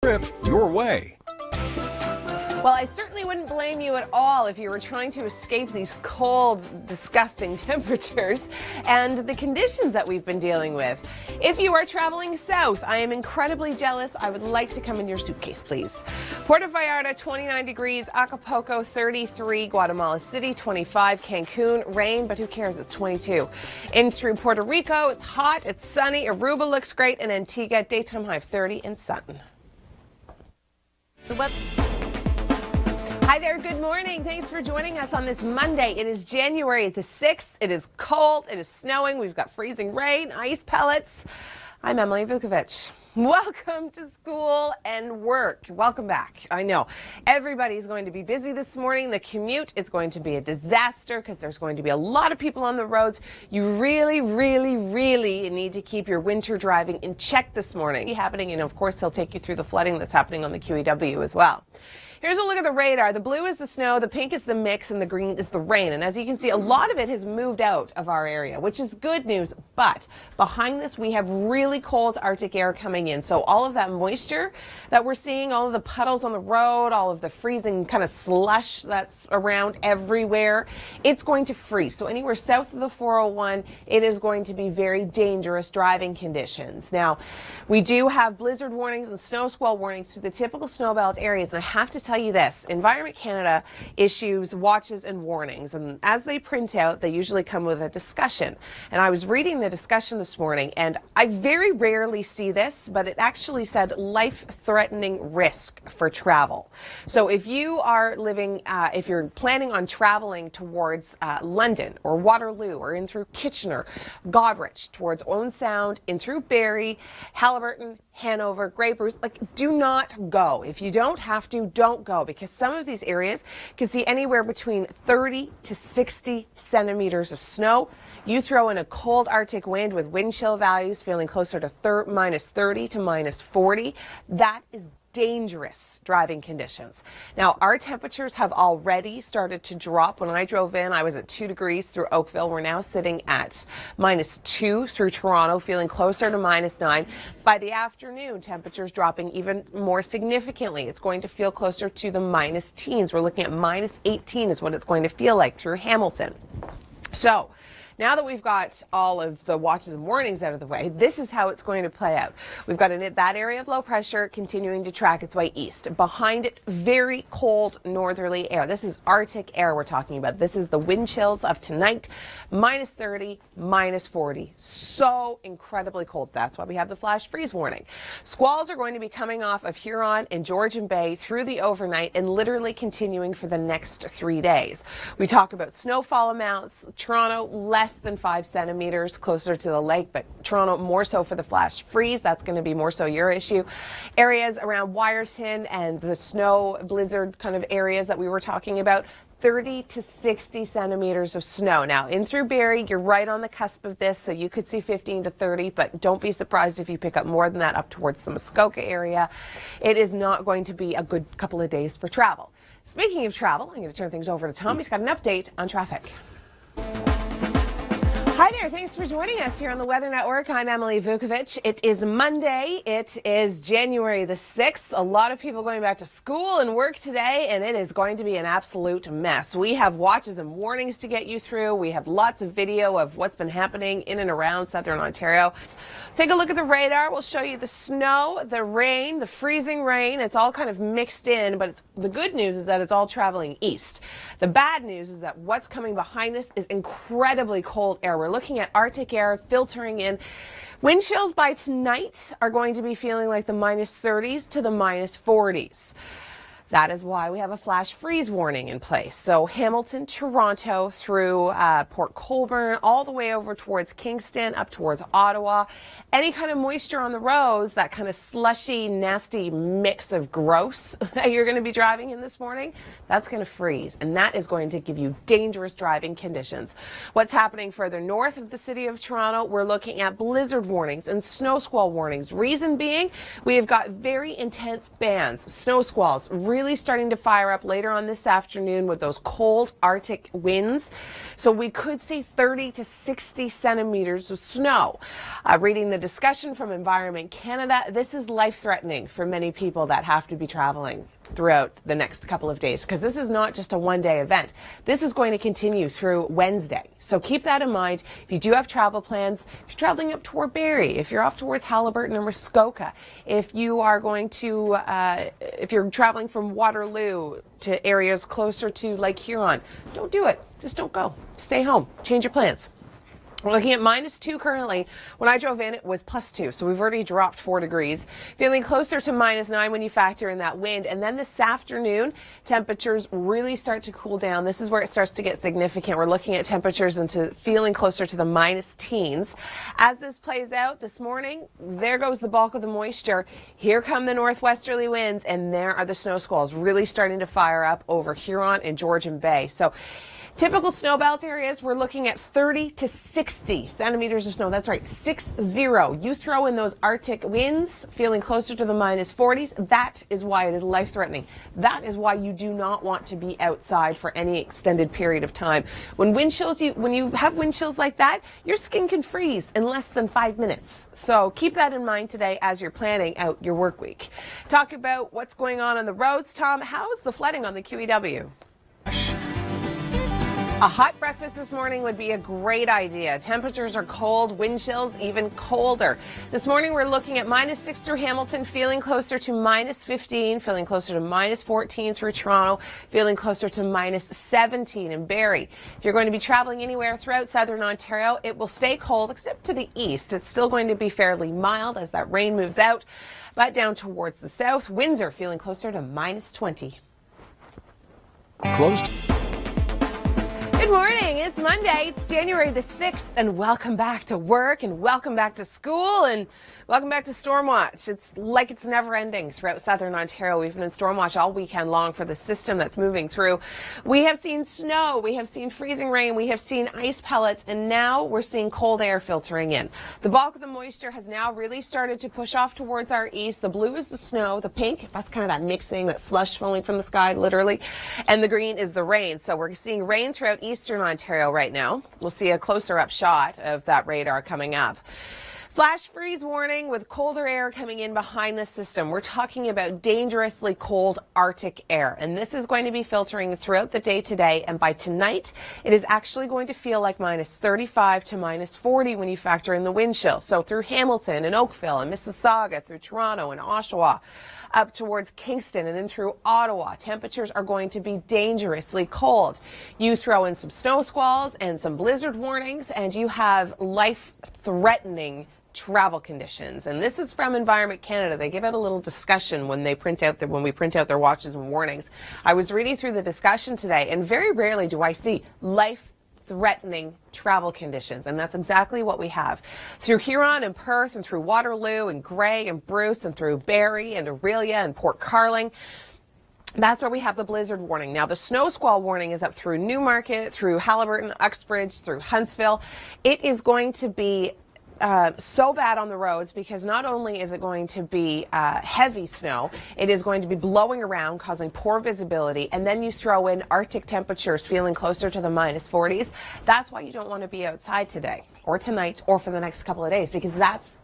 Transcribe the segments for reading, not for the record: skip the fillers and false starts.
trip your way. Well, I certainly wouldn't blame you at all if you were trying to escape these cold, disgusting temperatures and the conditions that we've been dealing with. If you are traveling south, I am incredibly jealous. I would like to come in your suitcase, please. Puerto Vallarta, 29 degrees. Acapulco, 33. Guatemala City, 25. Cancun, rain, but who cares? It's 22. In through Puerto Rico, it's hot, it's sunny. Aruba looks great. And Antigua, daytime high of 30 and sun. Hi there, good morning. Thanks for joining us on this Monday. It is January the 6th. It is cold, it is snowing, we've got freezing rain, ice pellets. I'm Emily Vukovic. Welcome to school and work. Welcome back. I know everybody's going to be busy this morning. The commute is going to be a disaster because there's going to be a lot of people on the roads. You really need to keep your winter driving in check this morning. Happening, and of course, he'll take you through the flooding that's happening on the QEW as well. Here's a look at the radar. The blue is the snow, the pink is the mix, and the green is the rain. And as you can see, a lot of it has moved out of our area, which is good news. But behind this, we have really cold Arctic air coming in. So all of that moisture that we're seeing, all of the puddles on the road, all of the freezing kind of slush that's around everywhere, it's going to freeze. So anywhere south of the 401, it is going to be very dangerous driving conditions. Now, we do have blizzard warnings and snow squall warnings to the typical snowbelt areas. And I have to tell you this, Environment Canada issues watches and warnings, and as they print out, they usually come with a discussion. And I was reading the discussion this morning, and I very rarely see this, but it actually said life-threatening risk for travel. So if you are living, if you're planning on traveling towards London or Waterloo or in through Kitchener, Goderich, towards Owen Sound, in through Barrie, Haliburton, Hanover, Grey Bruce, like, do not go. If you don't have to, don't go, because some of these areas can see anywhere between 30 to 60 centimeters of snow. You throw in a cold Arctic wind with wind chill values feeling closer to minus 30 to minus 40. That is dangerous driving conditions. Now, our temperatures have already started to drop. When I drove in, I was at 2 degrees through Oakville. We're now sitting at minus 2 through Toronto, feeling closer to minus 9. By the afternoon, temperatures dropping even more significantly. It's going to feel closer to the minus teens. We're looking at minus 18 is what it's going to feel like through Hamilton. So, now that we've got all of the watches and warnings out of the way, this is how it's going to play out. We've got that area of low pressure continuing to track its way east. Behind it, very cold northerly air. This is Arctic air we're talking about. This is the wind chills of tonight, minus 30, minus 40. So incredibly cold. That's why we have the flash freeze warning. Squalls are going to be coming off of Huron and Georgian Bay through the overnight and literally continuing for the next 3 days. We talk about snowfall amounts. Toronto, less than 5 centimeters closer to the lake, but Toronto more so for the flash freeze. That's going to be more so your issue. Areas around Wyerton and the snow blizzard kind of areas that we were talking about, 30 to 60 centimeters of snow. Now, in through Barrie, you're right on the cusp of this, so you could see 15 to 30, but don't be surprised if you pick up more than that up towards the Muskoka area. It is not going to be a good couple of days for travel. Speaking of travel, I'm going to turn things over to Tom. He's got an update on traffic. Hi there, thanks for joining us here on the Weather Network. I'm Emily Vukovic. It is Monday. It is January the 6th. A lot of people going back to school and work today, and it is going to be an absolute mess. We have watches and warnings to get you through. We have lots of video of what's been happening in and around southern Ontario. Take a look at the radar. We'll show you the snow, the rain, the freezing rain. It's all kind of mixed in, but the good news is that it's all traveling east. The bad news is that what's coming behind this is incredibly cold air. We're looking at Arctic air filtering in. Wind chills by tonight are going to be feeling like the minus 30s to the minus 40s. That is why we have a flash freeze warning in place. So Hamilton, Toronto, through Port Colborne, all the way over towards Kingston, up towards Ottawa. Any kind of moisture on the roads, that kind of slushy, nasty mix of gross that you're going to be driving in this morning, that's going to freeze. And that is going to give you dangerous driving conditions. What's happening further north of the city of Toronto, we're looking at blizzard warnings and snow squall warnings. Reason being, we have got very intense bands, snow squalls, really starting to fire up later on this afternoon with those cold Arctic winds. So we could see 30 to 60 centimeters of snow. Reading the discussion from Environment Canada, this is life-threatening for many people that have to be traveling throughout the next couple of days, because this is not just a one-day event. This is going to continue through Wednesday. So keep that in mind. If you do have travel plans, if you're traveling up toward Barrie, if you're off towards Haliburton and Muskoka, if you are going to, if you're traveling from Waterloo to areas closer to Lake Huron, don't do it. Just don't go. Stay home. Change your plans. We're looking at -2 currently. When I drove in, it was +2, so we've already dropped 4 degrees. Feeling closer to -9 when you factor in that wind. And then this afternoon, temperatures really start to cool down. This is where it starts to get significant. We're looking at temperatures into feeling closer to the -teens. As this plays out this morning, there goes the bulk of the moisture. Here come the northwesterly winds, and there are the snow squalls really starting to fire up over Huron and Georgian Bay. So typical snow belt areas, we're looking at 30 to 60 centimeters of snow. That's right, 60. You throw in those Arctic winds, feeling closer to the -40s. That is why it is life-threatening. That is why you do not want to be outside for any extended period of time. When you have wind chills like that, your skin can freeze in less than 5 minutes. So keep that in mind today as you're planning out your work week. Talk about what's going on the roads. Tom, how's the flooding on the QEW? A hot breakfast this morning would be a great idea. Temperatures are cold, wind chills even colder. This morning we're looking at -6 through Hamilton, feeling closer to -15, feeling closer to -14 through Toronto, feeling closer to -17 in Barrie. If you're going to be traveling anywhere throughout southern Ontario, it will stay cold except to the east. It's still going to be fairly mild as that rain moves out, but down towards the south, Windsor feeling closer to -20. Closed. Good morning. It's Monday. It's January the 6th, and welcome back to work, and welcome back to school, and welcome back to Stormwatch. It's like it's never ending throughout southern Ontario. We've been in Stormwatch all weekend long for the system that's moving through. We have seen snow, we have seen freezing rain, we have seen ice pellets, and now we're seeing cold air filtering in. The bulk of the moisture has now really started to push off towards our east. The blue is the snow, the pink, that's kind of that mixing, that slush falling from the sky, literally, and the green is the rain. So we're seeing rain throughout eastern Ontario right now. We'll see a closer up shot of that radar coming up. Flash freeze warning with colder air coming in behind the system. We're talking about dangerously cold Arctic air, and this is going to be filtering throughout the day today, and by tonight it is actually going to feel like -35 to -40 when you factor in the wind chill. So through Hamilton and Oakville and Mississauga, through Toronto and Oshawa, up towards Kingston and then through Ottawa, temperatures are going to be dangerously cold. You throw in some snow squalls and some blizzard warnings, and you have life-threatening travel conditions. And this is from Environment Canada. They give out a little discussion when we print out their watches and warnings. I was reading through the discussion today, and very rarely do I see life-threatening travel conditions, and that's exactly what we have through Huron and Perth and through Waterloo and Grey and Bruce and through Barrie and Aurelia and Port Carling. That's where we have the blizzard warning. Now, the snow squall warning is up through Newmarket, through Haliburton, Uxbridge, through Huntsville. It is going to be so bad on the roads because not only is it going to be heavy snow, it is going to be blowing around, causing poor visibility, and then you throw in Arctic temperatures feeling closer to the -40s. That's why you don't want to be outside today or tonight or for the next couple of days, because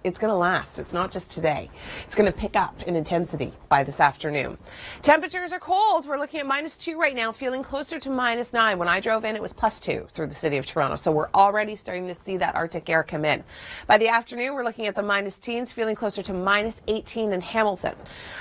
it's going to last. It's not just today. It's going to pick up in intensity by this afternoon. Temperatures are cold. We're looking at -2 right now, feeling closer to -9. When I drove in, it was +2 through the city of Toronto. So we're already starting to see that Arctic air come in. By the afternoon, we're looking at the -teens, feeling closer to -18 in Hamilton.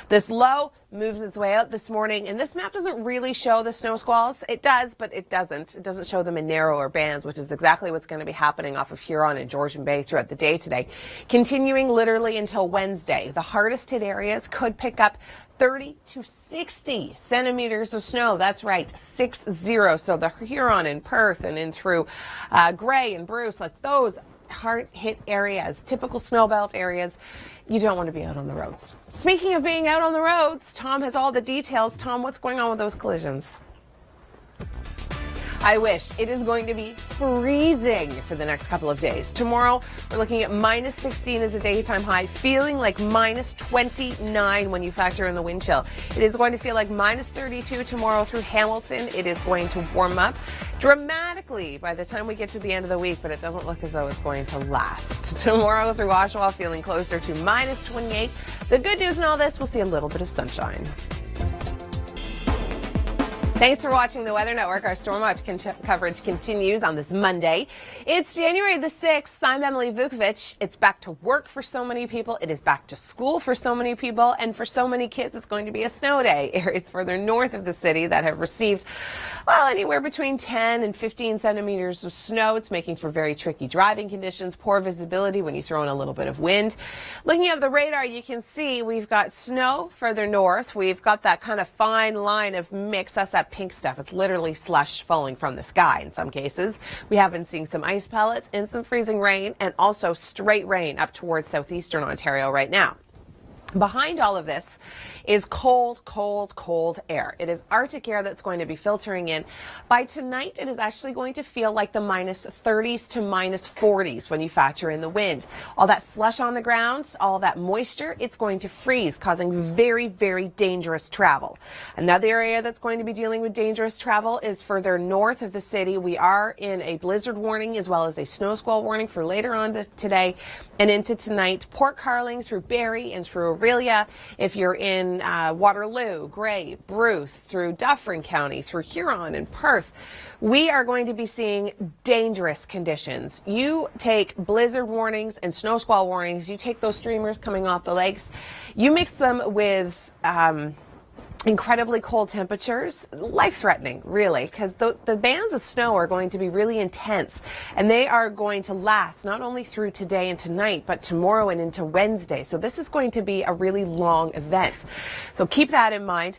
This low moves its way out this morning, and this map doesn't really show the snow squalls. It does, but it doesn't. It doesn't show them in narrower bands, which is exactly what's going to be happening off of Huron and Georgian Bay throughout the day today, continuing literally until Wednesday. The hardest hit areas could pick up 30 to 60 centimeters of snow. That's right, 60. So the Huron and Perth and in through Grey and Bruce, like those hard hit areas, typical snowbelt areas, you don't want to be out on the roads. Speaking of being out on the roads, Tom has all the details. Tom, what's going on with those collisions? I wish. It is going to be freezing for the next couple of days. Tomorrow, we're looking at minus 16 as a daytime high, feeling like minus 29 when you factor in the wind chill. It is going to feel like minus 32 tomorrow through Hamilton. It is going to warm up dramatically by the time we get to the end of the week, but it doesn't look as though it's going to last. Tomorrow through Oshawa, feeling closer to minus 28. The good news in all this, we'll see a little bit of sunshine. Thanks for watching the Weather Network. Our Storm Watch coverage continues on this Monday. It's January the 6th. I'm Emily Vukovic. It's back to work for so many people. It is back to school for so many people. And for so many kids, it's going to be a snow day. Areas further north of the city that have received, well, anywhere between 10 and 15 centimeters of snow. It's making for very tricky driving conditions, poor visibility when you throw in a little bit of wind. Looking at the radar, you can see we've got snow further north. We've got that kind of fine line of mix. That's that pink stuff. It's literally slush falling from the sky in some cases. We have been seeing some ice pellets and some freezing rain, and also straight rain up towards southeastern Ontario right now. Behind all of this is cold, cold, cold air. It is Arctic air that's going to be filtering in. By tonight, it is actually going to feel like the minus 30s to minus 40s when you factor in the wind. All that slush on the ground, all that moisture, it's going to freeze, causing very, very dangerous travel. Another area that's going to be dealing with dangerous travel is further north of the city. We are in a blizzard warning as well as a snow squall warning for later on today and into tonight. Port Carling through Barrie and through Aurelia. If you're in Waterloo, Grey, Bruce, through Dufferin County, through Huron and Perth, we are going to be seeing dangerous conditions. You take blizzard warnings and snow squall warnings, you take those streamers coming off the lakes, you mix them with incredibly cold temperatures, life-threatening, really, because the bands of snow are going to be really intense, and they are going to last not only through today and tonight, but tomorrow and into Wednesday. So this is going to be a really long event. So keep that in mind.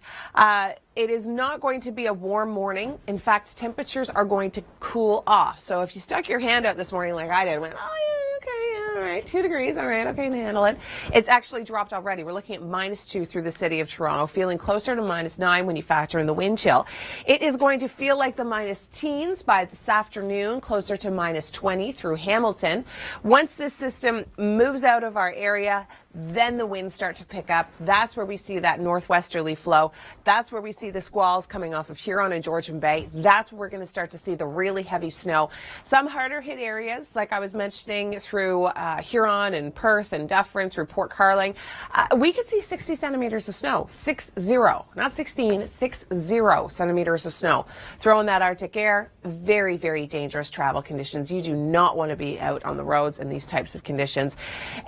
It is not going to be a warm morning. In fact, temperatures are going to cool off. So if you stuck your hand out this morning like I did, went, oh yeah, okay, yeah, all right, 2 degrees, all right, okay, can handle it. It's actually dropped already. We're looking at minus 2 through the city of Toronto, feeling closer to minus 9 when you factor in the wind chill. It is going to feel like the minus teens by this afternoon, closer to minus 20 through Hamilton. Once this system moves out of our area, then the winds start to pick up. That's where we see that northwesterly flow. That's where we see the squalls coming off of Huron and Georgian Bay. That's where we're going to start to see the really heavy snow. Some harder hit areas, like I was mentioning, through Huron and Perth and Dufferin, through Port Carling. We could see 60 centimeters of snow. 60, not 16, 60 centimeters of snow. Throwing that Arctic air, very, very dangerous travel conditions. You do not want to be out on the roads in these types of conditions.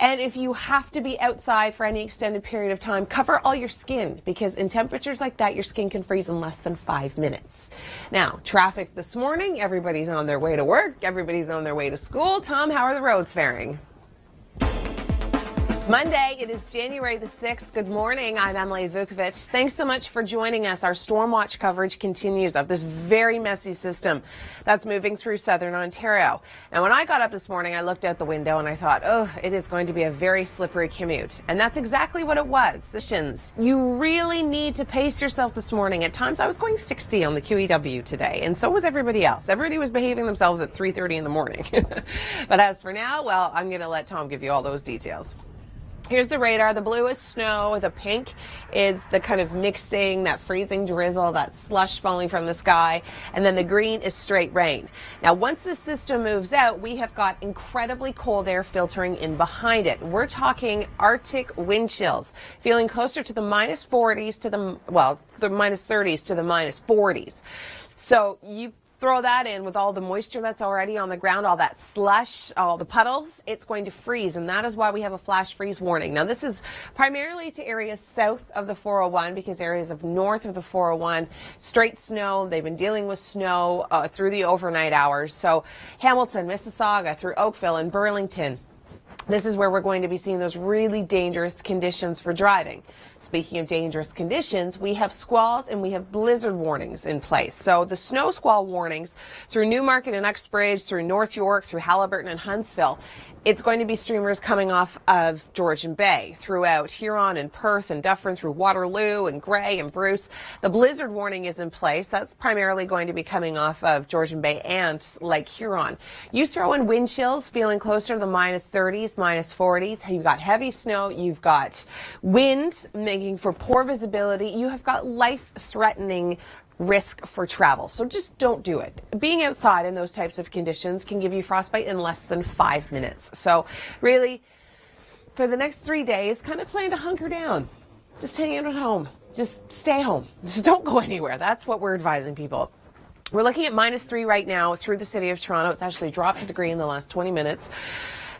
And if you have to be outside for any extended period of time, cover all your skin, because in temperatures like that, your skin can freeze in less than 5 minutes. Now, traffic this morning, everybody's on their way to work, everybody's on their way to school. Tom, how are the roads faring? Monday, it is January the 6th. Good morning. I'm Emily Vukovic. Thanks so much for joining us. Our Storm Watch coverage continues of this very messy system that's moving through southern Ontario. Now, when I got up this morning, I looked out the window and I thought, oh, it is going to be a very slippery commute. And that's exactly what it was. The shins. You really need to pace yourself this morning. At times, I was going 60 on the QEW today, and so was everybody else. Everybody was behaving themselves at 3:30 in the morning. But as for now, well, I'm going to let Tom give you all those details. Here's the radar. The blue is snow. The pink is the kind of mixing, that freezing drizzle, that slush falling from the sky. And then the green is straight rain. Now, once this system moves out, we have got incredibly cold air filtering in behind it. We're talking Arctic wind chills, feeling closer to the minus 40s to the minus 30s to the minus 40s. So you throw that in with all the moisture that's already on the ground, all that slush, all the puddles, it's going to freeze, and that is why we have a flash freeze warning. Now, this is primarily to areas south of the 401, because areas of north of the 401, straight snow. They've been dealing with snow through the overnight hours. So Hamilton, Mississauga, through Oakville and Burlington, This is where we're going to be seeing those really dangerous conditions for driving. Speaking of dangerous conditions, we have squalls and we have blizzard warnings in place. So the snow squall warnings through Newmarket and Uxbridge, through North York, through Haliburton and Huntsville. It's going to be streamers coming off of Georgian Bay throughout Huron and Perth and Dufferin, through Waterloo and Grey and Bruce. The blizzard warning is in place. That's primarily going to be coming off of Georgian Bay and Lake Huron. You throw in wind chills, feeling closer to the minus 30s, minus 40s. You've got heavy snow. You've got wind making for poor visibility. You have got life-threatening risk for travel. So just don't do it. Being outside in those types of conditions can give you frostbite in less than 5 minutes. So really, for the next 3 days, kind of plan to hunker down. Just hang out at home. Just stay home. Just don't go anywhere. That's what we're advising people. We're looking at -3 right now through the city of Toronto. It's actually dropped a degree in the last 20 minutes.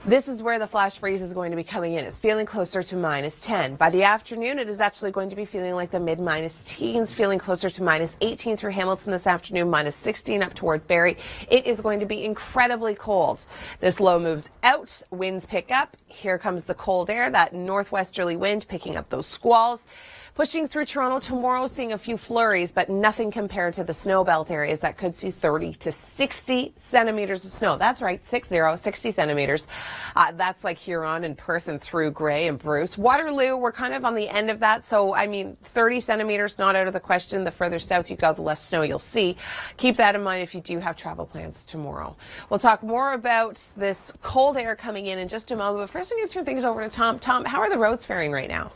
This is where the flash freeze is going to be coming in. It's feeling closer to -10. By the afternoon, it is actually going to be feeling like the mid-minus teens, feeling closer to -18 through Hamilton this afternoon, -16 up toward Barrie. It is going to be incredibly cold. This low moves out, winds pick up. Here comes the cold air, that northwesterly wind picking up those squalls. Pushing through Toronto tomorrow, seeing a few flurries, but nothing compared to the snow belt areas that could see 30 to 60 centimeters of snow. That's right, 60 centimeters. That's like Huron and Perth and through Grey and Bruce. Waterloo, we're kind of on the end of that. So, 30 centimeters, not out of the question. The further south you go, the less snow you'll see. Keep that in mind if you do have travel plans tomorrow. We'll talk more about this cold air coming in just a moment. But first, I'm going to turn things over to Tom. Tom, how are the roads faring right now?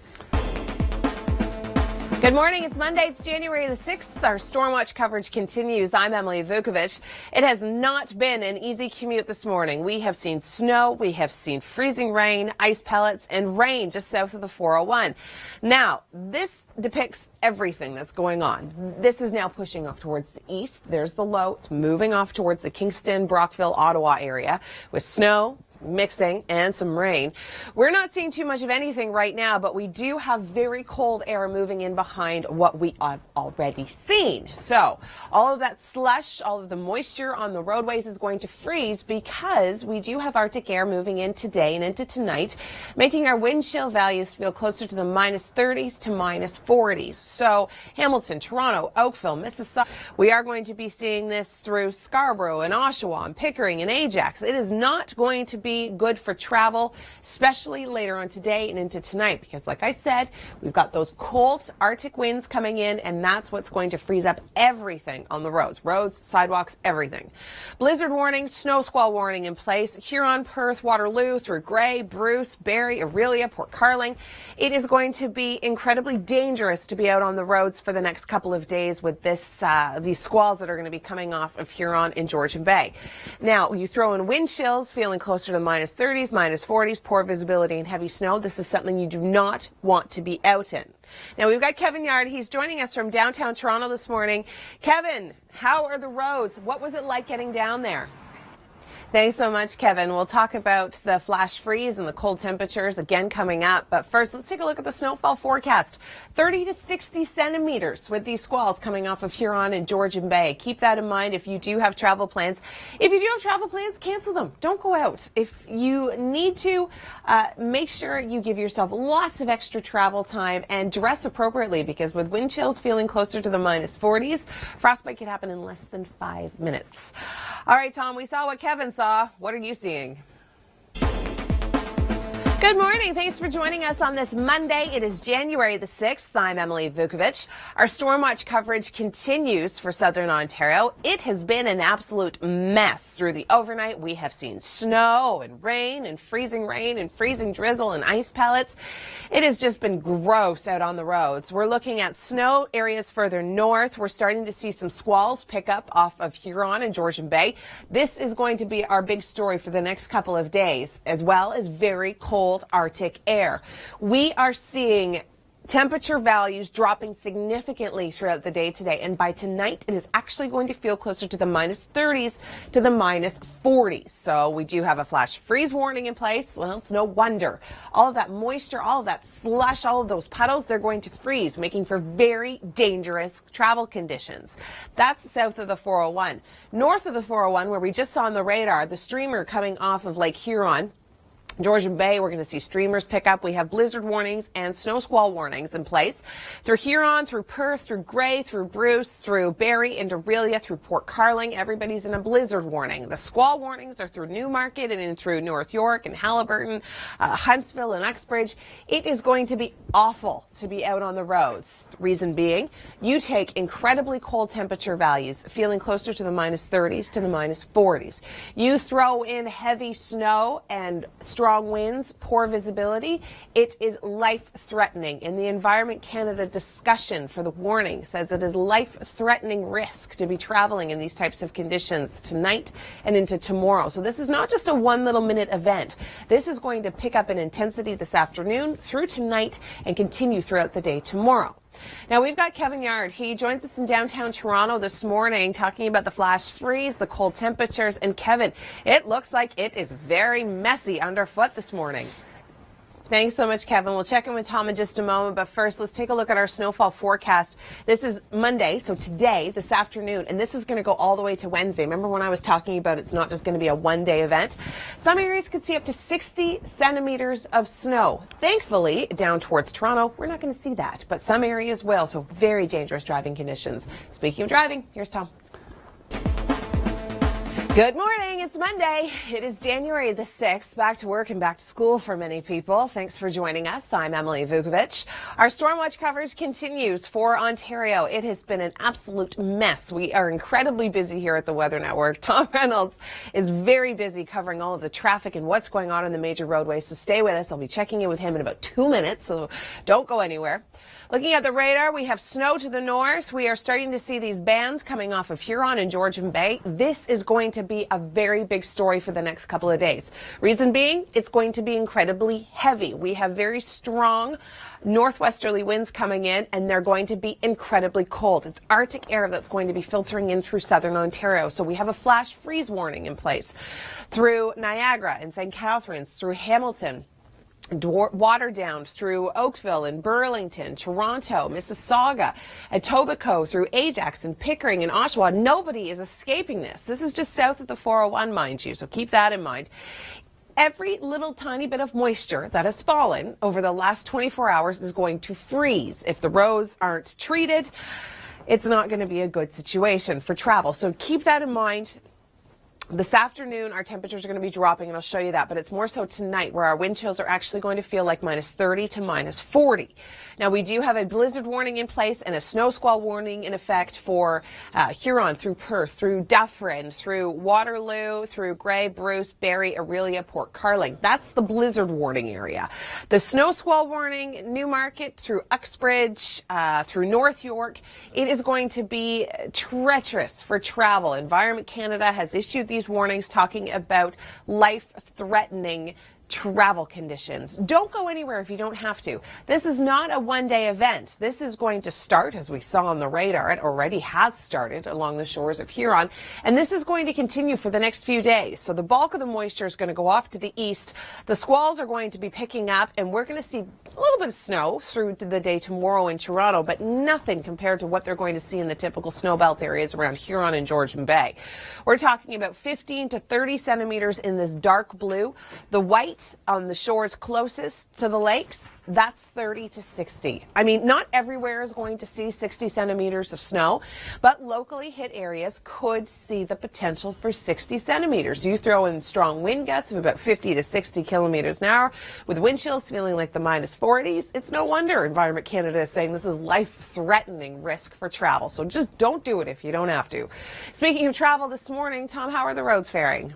Good morning. It's Monday. It's January the 6th. Our Storm Watch coverage continues. I'm Emily Vukovic. It has not been an easy commute this morning. We have seen snow. We have seen freezing rain, ice pellets, and rain just south of the 401. Now, this depicts everything that's going on. This is now pushing off towards the east. There's the low. It's moving off towards the Kingston, Brockville, Ottawa area with snow, mixing, and some rain. We're not seeing too much of anything right now, but we do have very cold air moving in behind what we have already seen. So all of that slush, all of the moisture on the roadways is going to freeze because we do have Arctic air moving in today and into tonight, making our wind chill values feel closer to the -30s to -40s. So Hamilton, Toronto, Oakville, Mississauga, we are going to be seeing this through Scarborough and Oshawa and Pickering and Ajax. It is not going to be good for travel, especially later on today and into tonight, because like I said, we've got those cold Arctic winds coming in, and that's what's going to freeze up everything on the roads, sidewalks, everything. Blizzard warning, snow squall warning in place. Huron, Perth, Waterloo, through Grey, Bruce, Barrie, Aurelia, Port Carling. It is going to be incredibly dangerous to be out on the roads for the next couple of days with these squalls that are going to be coming off of Huron and Georgian Bay. Now, you throw in wind chills, feeling closer to -30s, -40s, poor visibility and heavy snow. This is something you do not want to be out in. Now, we've got Kevin Yard. He's joining us from downtown Toronto this morning. Kevin, how are the roads? What was it like getting down there? Thanks so much, Kevin. We'll talk about the flash freeze and the cold temperatures again coming up. But first, let's take a look at the snowfall forecast. 30 to 60 centimeters with these squalls coming off of Huron and Georgian Bay. Keep that in mind if you do have travel plans. If you do have travel plans, cancel them. Don't go out. If you need to, make sure you give yourself lots of extra travel time and dress appropriately, because with wind chills feeling closer to the -40s, frostbite can happen in less than 5 minutes. All right, Tom, we saw what Kevin saw. What are you seeing? Good morning. Thanks for joining us on this Monday. It is January the 6th. I'm Emily Vukovic. Our Storm Watch coverage continues for Southern Ontario. It has been an absolute mess through the overnight. We have seen snow and rain and freezing drizzle and ice pellets. It has just been gross out on the roads. We're looking at snow areas further north. We're starting to see some squalls pick up off of Huron and Georgian Bay. This is going to be our big story for the next couple of days, as well as very cold Arctic air. We are seeing temperature values dropping significantly throughout the day today, and by tonight it is actually going to feel closer to the -30s to the -40s. So we do have a flash freeze warning in place. Well, it's no wonder. All of that moisture, all of that slush, all of those puddles, they're going to freeze, making for very dangerous travel conditions. That's south of the 401. North of the 401, where we just saw on the radar the streamer coming off of Lake Huron, Georgian Bay, we're going to see streamers pick up. We have blizzard warnings and snow squall warnings in place through Huron, through Perth, through Grey, through Bruce, through Barrie, and Orillia, through Port Carling. Everybody's in a blizzard warning. The squall warnings are through Newmarket and in through North York and Haliburton, Huntsville and Uxbridge. It is going to be awful to be out on the roads. Reason being, you take incredibly cold temperature values, feeling closer to the minus 30s to the minus 40s. You throw in heavy snow and strong winds, poor visibility, it is life-threatening. And the Environment Canada discussion for the warning says it is life-threatening risk to be traveling in these types of conditions tonight and into tomorrow. So this is not just a one little minute event. This is going to pick up in intensity this afternoon through tonight and continue throughout the day tomorrow. Now, we've got Kevin Yard. He joins us in downtown Toronto this morning talking about the flash freeze, the cold temperatures. And Kevin, it looks like it is very messy underfoot this morning. Thanks so much, Kevin. We'll check in with Tom in just a moment. But first, let's take a look at our snowfall forecast. This is Monday, so today, this afternoon, and this is going to go all the way to Wednesday. Remember when I was talking about it's not just going to be a one-day event? Some areas could see up to 60 centimeters of snow. Thankfully, down towards Toronto, we're not going to see that, but some areas will, so very dangerous driving conditions. Speaking of driving, here's Tom. Good morning. It's Monday. It is January the 6th. Back to work and back to school for many people. Thanks for joining us. I'm Emily Vukovic. Our Storm Watch coverage continues for Ontario. It has been an absolute mess. We are incredibly busy here at the Weather Network. Tom Reynolds is very busy covering all of the traffic and what's going on in the major roadways. So stay with us. I'll be checking in with him in about 2 minutes, so don't go anywhere. Looking at the radar, we have snow to the north. We are starting to see these bands coming off of Huron and Georgian Bay. This is going to be a very big story for the next couple of days. Reason being, it's going to be incredibly heavy. We have very strong northwesterly winds coming in, and they're going to be incredibly cold. It's Arctic air that's going to be filtering in through southern Ontario. So we have a flash freeze warning in place through Niagara and St. Catharines, through Hamilton, Waterdown, through Oakville and Burlington, Toronto, Mississauga, Etobicoke, through Ajax and Pickering and Oshawa. Nobody is escaping this. This is just south of the 401, mind you, so keep that in mind. Every little tiny bit of moisture that has fallen over the last 24 hours is going to freeze. If the roads aren't treated, it's not going to be a good situation for travel. So keep that in mind. This afternoon, our temperatures are going to be dropping, and I'll show you that, but it's more so tonight where our wind chills are actually going to feel like minus 30 to minus 40. Now, we do have a blizzard warning in place and a snow squall warning in effect for Huron, through Perth, through Dufferin, through Waterloo, through Grey, Bruce, Barrie, Orillia, Port Carling. That's the blizzard warning area. The snow squall warning, Newmarket, through Uxbridge, through North York. It is going to be treacherous for travel. Environment Canada has issued these warnings talking about life-threatening travel conditions. Don't go anywhere if you don't have to. This is not a one-day event. This is going to start, as we saw on the radar, it already has started along the shores of Huron, and this is going to continue for the next few days. So the bulk of the moisture is going to go off to the east. The squalls are going to be picking up, and we're going to see a little bit of snow through to the day tomorrow in Toronto, but nothing compared to what they're going to see in the typical snowbelt areas around Huron and Georgian Bay. We're talking about 15 to 30 centimeters in this dark blue. The white on the shores closest to the lakes, that's 30 to 60. I mean, not everywhere is going to see 60 centimeters of snow, but locally hit areas could see the potential for 60 centimeters. You throw in strong wind gusts of about 50 to 60 kilometers an hour with wind chills feeling like the minus 40s. It's no wonder Environment Canada is saying this is life-threatening risk for travel. So just don't do it if you don't have to. Speaking of travel this morning, Tom, how are the roads faring?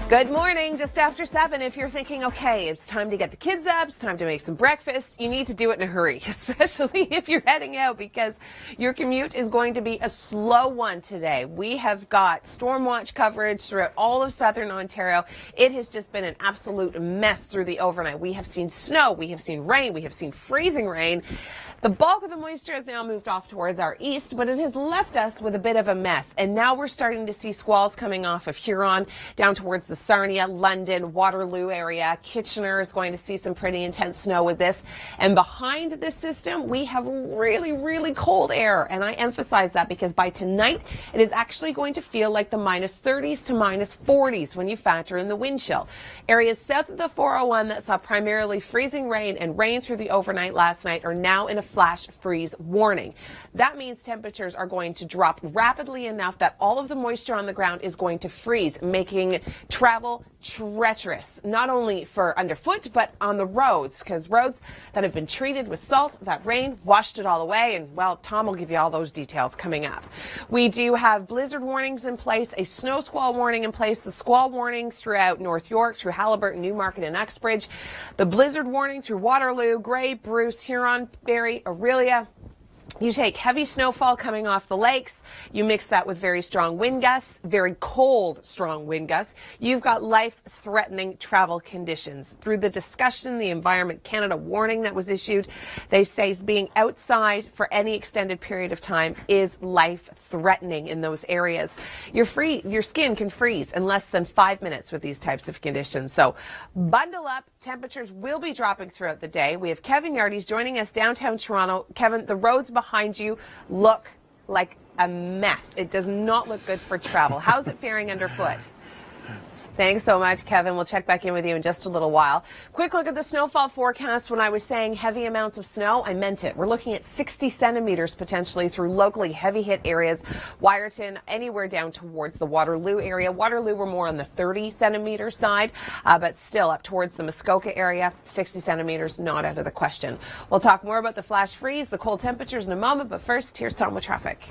Good morning. Just after 7, if you're thinking, okay, it's time to get the kids up, it's time to make some breakfast, you need to do it in a hurry, especially if you're heading out, because your commute is going to be a slow one today. We have got storm watch coverage throughout all of southern Ontario. It has just been an absolute mess through the overnight. We have seen snow, we have seen rain, we have seen freezing rain. The bulk of the moisture has now moved off towards our east, but it has left us with a bit of a mess. And now we're starting to see squalls coming off of Huron down towards the Sarnia, London, Waterloo area. Kitchener is going to see some pretty intense snow with this. And behind this system, we have really, really cold air. And I emphasize that because by tonight, it is actually going to feel like the minus 30s to minus 40s when you factor in the wind chill. Areas south of the 401 that saw primarily freezing rain and rain through the overnight last night are now in a flash freeze warning. That means temperatures are going to drop rapidly enough that all of the moisture on the ground is going to freeze, making travel treacherous, not only for underfoot, but on the roads, because roads that have been treated with salt, that rain washed it all away. And well, Tom will give you all those details coming up. We do have blizzard warnings in place, a snow squall warning in place, the squall warning throughout North York, through Haliburton, Newmarket, and Uxbridge, the blizzard warning through Waterloo, Grey, Bruce, Huron, Barrie, Orillia. You take heavy snowfall coming off the lakes, you mix that with very strong wind gusts, very cold, strong wind gusts. You've got life-threatening travel conditions. Through the discussion, the Environment Canada warning that was issued, they say being outside for any extended period of time is life-threatening in those areas. Your skin can freeze in less than 5 minutes with these types of conditions. So bundle up. Temperatures will be dropping throughout the day. We have Kevin Yardy's joining us downtown Toronto. Kevin, the roads behind you look like a mess. It does not look good for travel. How's it faring underfoot? Thanks so much, Kevin. We'll check back in with you in just a little while. Quick look at the snowfall forecast. When I was saying heavy amounts of snow, I meant it. We're looking at 60 centimeters potentially through locally heavy hit areas. Wyerton, anywhere down towards the Waterloo area. Waterloo, we're more on the 30 centimeter side, but still up towards the Muskoka area. 60 centimeters, not out of the question. We'll talk more about the flash freeze, the cold temperatures in a moment, but first, here's Tom with traffic.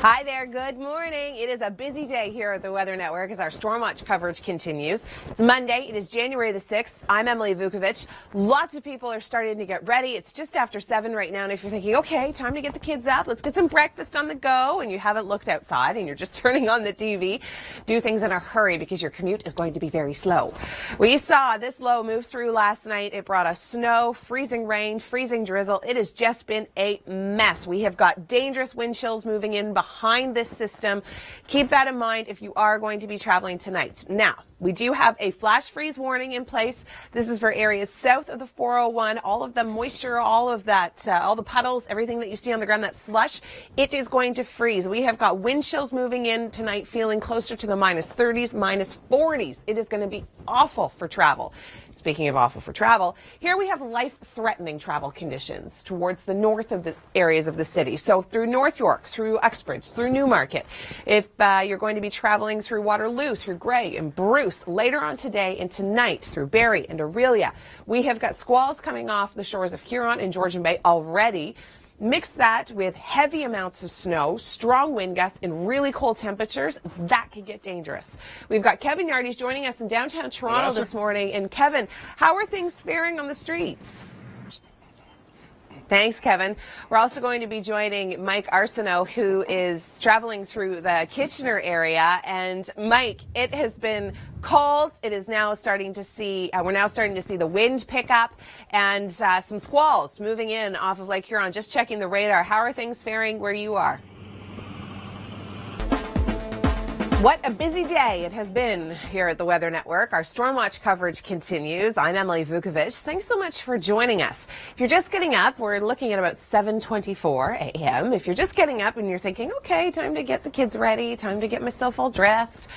Hi there, good morning. It is a busy day here at the Weather Network as our Storm Watch coverage continues. It's Monday, it is January the 6th. I'm Emily Vukovic. Lots of people are starting to get ready. It's just after 7 right now, and if you're thinking, okay, time to get the kids up, let's get some breakfast on the go, and you haven't looked outside and you're just turning on the TV, do things in a hurry because your commute is going to be very slow. We saw this low move through last night. It brought us snow, freezing rain, freezing drizzle. It has just been a mess. We have got dangerous wind chills moving in behind this system. Keep that in mind if you are going to be traveling tonight. Now, we do have a flash freeze warning in place. This is for areas south of the 401. All of the moisture, all of that, all the puddles, everything that you see on the ground, that slush, it is going to freeze. We have got wind chills moving in tonight, feeling closer to the minus 30s, minus 40s. It is going to be awful for travel. Speaking of awful for travel, here we have life-threatening travel conditions towards the north of the areas of the city. So through North York, through Uxbridge, through Newmarket. If you're going to be traveling through Waterloo, through Grey and Bruce, later on today and tonight through Barrie and Orillia, we have got squalls coming off the shores of Huron and Georgian Bay already. Mix that with heavy amounts of snow, strong wind gusts, and really cold temperatures. That could get dangerous. We've got Kevin Yardy's joining us in downtown Toronto this morning. And Kevin, how are things faring on the streets? Thanks, Kevin. We're also going to be joining Mike Arsenault, who is traveling through the Kitchener area. And Mike, it has been cold. It is now starting to see, we're now starting to see the wind pick up and some squalls moving in off of Lake Huron. Just checking the radar. How are things faring where you are? What a busy day it has been here at the Weather Network. Our Storm Watch coverage continues. I'm Emily Vukovic. Thanks so much for joining us. If you're just getting up, we're looking at about 7:24 a.m. If you're just getting up and you're thinking, okay, time to get the kids ready, time to get myself all dressed,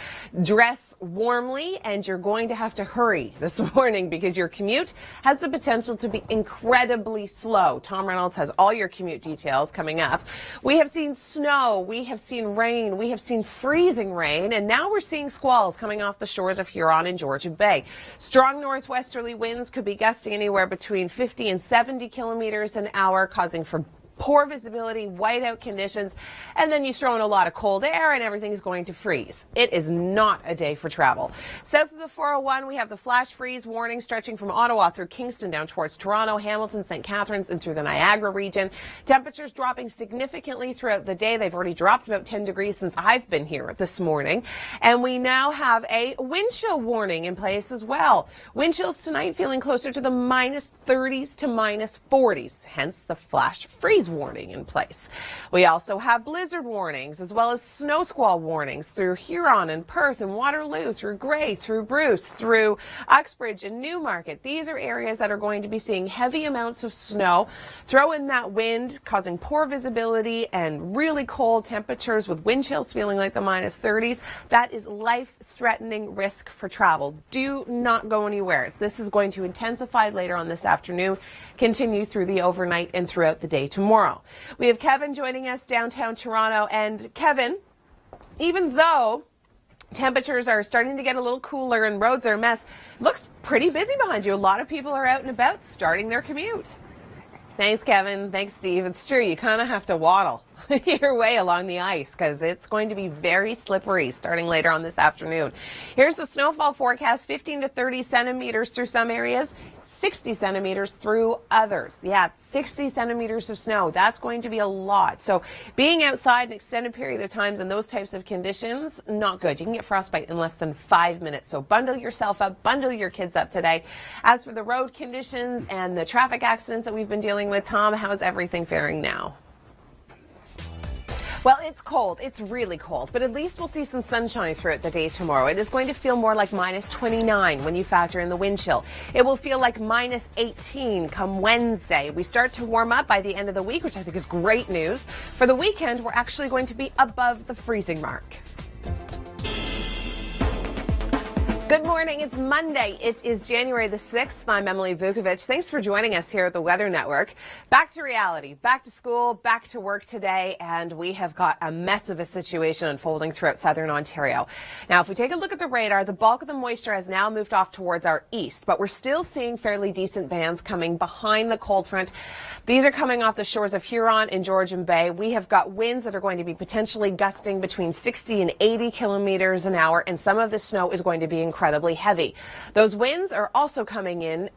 dress warmly, and you're going to have to hurry this morning because your commute has the potential to be incredibly slow. Tom Reynolds has all your commute details coming up. We have seen snow, we have seen rain, we have seen freezing rain. And now we're seeing squalls coming off the shores of Huron and Georgian Bay. Strong northwesterly winds could be gusting anywhere between 50 and 70 kilometers an hour, causing for poor visibility, whiteout conditions, and then you throw in a lot of cold air and everything's going to freeze. It is not a day for travel. South of the 401, we have the flash freeze warning stretching from Ottawa through Kingston down towards Toronto, Hamilton, St. Catharines, and through the Niagara region. Temperatures dropping significantly throughout the day. They've already dropped about 10 degrees since I've been here this morning. And we now have a wind chill warning in place as well. Wind chills tonight feeling closer to the minus 30s to minus 40s, hence the flash freeze warning in place. We also have blizzard warnings as well as snow squall warnings through Huron and Perth and Waterloo, through Grey, through Bruce, through Uxbridge and Newmarket. These are areas that are going to be seeing heavy amounts of snow. Throw in that wind causing poor visibility and really cold temperatures with wind chills feeling like the minus 30s. That is life-threatening risk for travel. Do not go anywhere. This is going to intensify later on this afternoon, continue through the overnight and throughout the day tomorrow. We have Kevin joining us downtown Toronto. And Kevin, even though temperatures are starting to get a little cooler and roads are a mess, looks pretty busy behind you. A lot of people are out and about starting their commute. Thanks, Kevin. Thanks, Steve. It's true. You kind of have to waddle your way along the ice because it's going to be very slippery starting later on this afternoon. Here's the snowfall forecast: 15 to 30 centimeters through some areas, 60 centimeters through others. Yeah, 60 centimeters of snow. That's going to be a lot. So being outside an extended period of times in those types of conditions, not good. You can get frostbite in less than 5 minutes. So bundle yourself up, bundle your kids up today. As for the road conditions and the traffic accidents that we've been dealing with, Tom, how's everything faring now? Well, it's cold. It's really cold, but at least we'll see some sunshine throughout the day tomorrow. It is going to feel more like minus 29 when you factor in the wind chill. It will feel like minus 18 come Wednesday. We start to warm up by the end of the week, which I think is great news. For the weekend, we're actually going to be above the freezing mark. Good morning. It's Monday. It is January the 6th. I'm Emily Vukovic. Thanks for joining us here at the Weather Network. Back to reality, back to school, back to work today, and we have got a mess of a situation unfolding throughout southern Ontario. Now, if we take a look at the radar, the bulk of the moisture has now moved off towards our east, but we're still seeing fairly decent bands coming behind the cold front. These are coming off the shores of Huron and Georgian Bay. We have got winds that are going to be potentially gusting between 60 and 80 kilometers an hour, and some of the snow is going to be incredibly heavy. Those winds are also coming in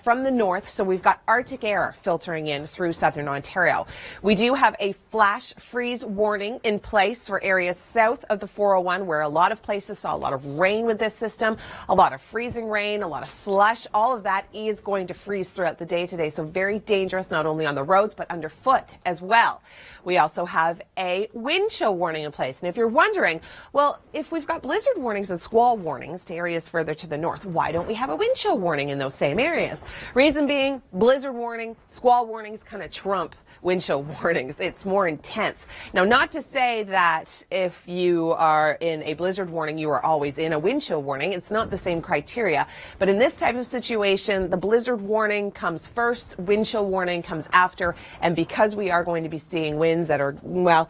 from the north, so we've got Arctic air filtering in through southern Ontario. We do have a flash freeze warning in place for areas south of the 401, where a lot of places saw a lot of rain with this system, a lot of freezing rain, a lot of slush. All of that is going to freeze throughout the day today, so very dangerous not only on the roads but underfoot as well. We also have a wind chill warning in place. And if you're wondering, well, if we've got blizzard warnings and squall warnings to areas further to the north, why don't we have a wind chill warning in those same areas? Reason being, blizzard warning, squall warnings kind of trump wind chill warnings. It's more intense. Now, not to say that if you are in a blizzard warning, you are always in a wind chill warning. It's not the same criteria. But in this type of situation, the blizzard warning comes first, wind chill warning comes after. And because we are going to be seeing winds that are, well,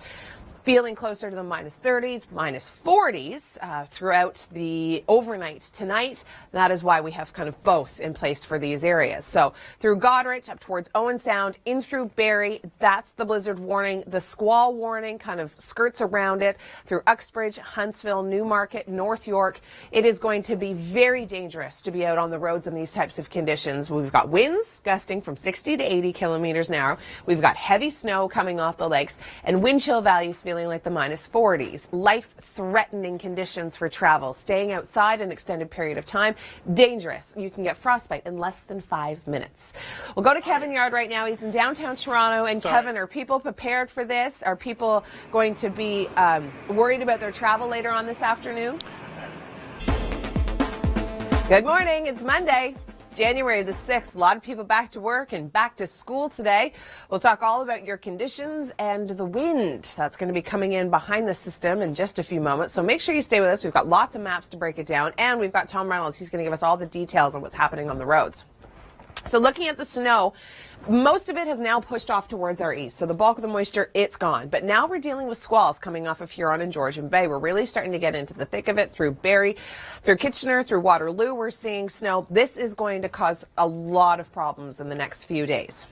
feeling closer to the minus 30s, minus 40s throughout the overnight tonight. That is why we have kind of both in place for these areas. So through Goderich up towards Owen Sound, in through Barrie, that's the blizzard warning. The squall warning kind of skirts around it through Uxbridge, Huntsville, Newmarket, North York. It is going to be very dangerous to be out on the roads in these types of conditions. We've got winds gusting from 60 to 80 kilometers an hour. We've got heavy snow coming off the lakes and wind chill values feeling like the minus 40s. Life-threatening conditions for travel. Staying outside an extended period of time, dangerous. You can get frostbite in less than 5 minutes. We'll go to Kevin Yard right now. He's in downtown Toronto. And Kevin, are people prepared for this? Are people going to be worried about their travel later on this afternoon? Good morning. It's Monday. January the 6th. A lot of people back to work and back to school today. We'll talk all about your conditions and the wind that's going to be coming in behind the system in just a few moments. So make sure you stay with us. We've got lots of maps to break it down, and we've got Tom Reynolds. He's going to give us all the details on what's happening on the roads. So looking at the snow, most of it has now pushed off towards our east. So the bulk of the moisture, it's gone. But now we're dealing with squalls coming off of Huron and Georgian Bay. We're really starting to get into the thick of it through Barrie, through Kitchener, through Waterloo. We're seeing snow. This is going to cause a lot of problems in the next few days.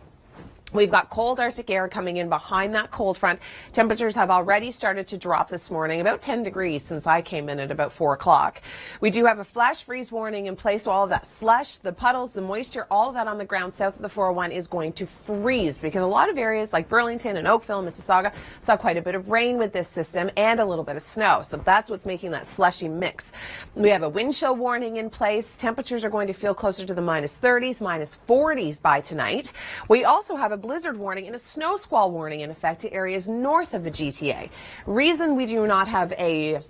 We've got cold Arctic air coming in behind that cold front. Temperatures have already started to drop this morning, about 10 degrees since I came in at about 4 o'clock. We do have a flash freeze warning in place, so all of that slush, the puddles, the moisture, all of that on the ground south of the 401 is going to freeze because a lot of areas like Burlington and Oakville and Mississauga saw quite a bit of rain with this system and a little bit of snow. So that's what's making that slushy mix. We have a wind chill warning in place. Temperatures are going to feel closer to the minus 30s, minus 40s by tonight. We also have a a blizzard warning and a snow squall warning in effect to areas north of the GTA. Reason we do not have a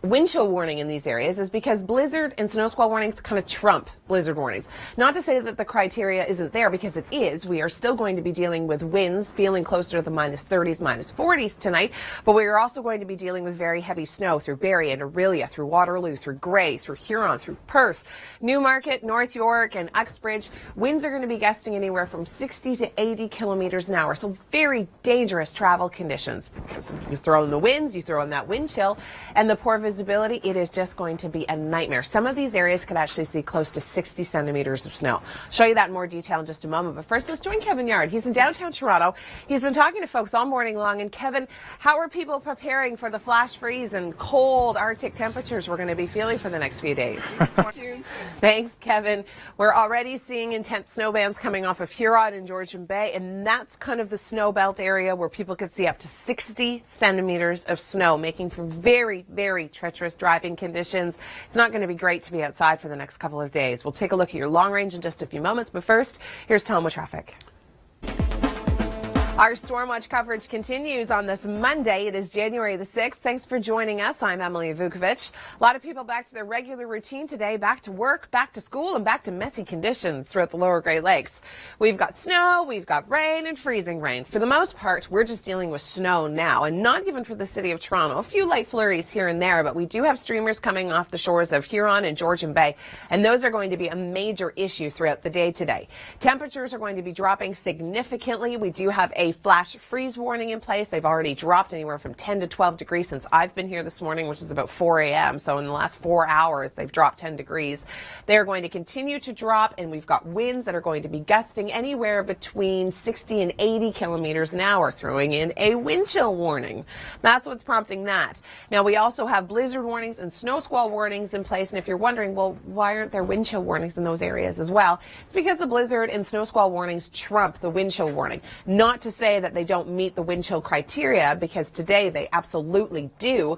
wind chill warning in these areas is because blizzard and snow squall warnings kind of trump blizzard warnings. Not to say that the criteria isn't there, because it is. We are still going to be dealing with winds feeling closer to the -30s, -40s tonight, but we are also going to be dealing with very heavy snow through Barrie and Orillia, through Waterloo, through Grey, through Huron, through Perth, Newmarket, North York, and Uxbridge. Winds are going to be gusting anywhere from 60 to 80 kilometers an hour, so very dangerous travel conditions, because you throw in the winds, you throw in that wind chill, and the poor visibility, it is just going to be a nightmare. Some of these areas could actually see close to 60 centimeters of snow. I'll show you that in more detail in just a moment. But first, let's join Kevin Yard. He's in downtown Toronto. He's been talking to folks all morning long. And Kevin, how are people preparing for the flash freeze and cold Arctic temperatures we're going to be feeling for the next few days? Thanks, Kevin. We're already seeing intense snow bands coming off of Huron and Georgian Bay, and that's kind of the snow belt area where people could see up to 60 centimeters of snow, making for very, very treacherous driving conditions. It's not going to be great to be outside for the next couple of days. We'll take a look at your long range in just a few moments, but first, here's Tom with traffic. Our Storm Watch coverage continues on this Monday. It is January the 6th. Thanks for joining us. I'm Emily Vukovic. A lot of people back to their regular routine today, back to work, back to school, and back to messy conditions throughout the lower Great Lakes. We've got snow, we've got rain, and freezing rain. For the most part, we're just dealing with snow now, and not even for the city of Toronto. A few light flurries here and there, but we do have streamers coming off the shores of Huron and Georgian Bay, and those are going to be a major issue throughout the day today. Temperatures are going to be dropping significantly. We do have a flash freeze warning in place. They've already dropped anywhere from 10 to 12 degrees since I've been here this morning, which is about 4 a.m. So in the last 4 hours, they've dropped 10 degrees. They're going to continue to drop, and we've got winds that are going to be gusting anywhere between 60 and 80 kilometers an hour, throwing in a wind chill warning. That's what's prompting that. Now, we also have blizzard warnings and snow squall warnings in place. And if you're wondering, well, why aren't there wind chill warnings in those areas as well? It's because the blizzard and snow squall warnings trump the wind chill warning. Not to say that they don't meet the wind chill criteria, because today they absolutely do.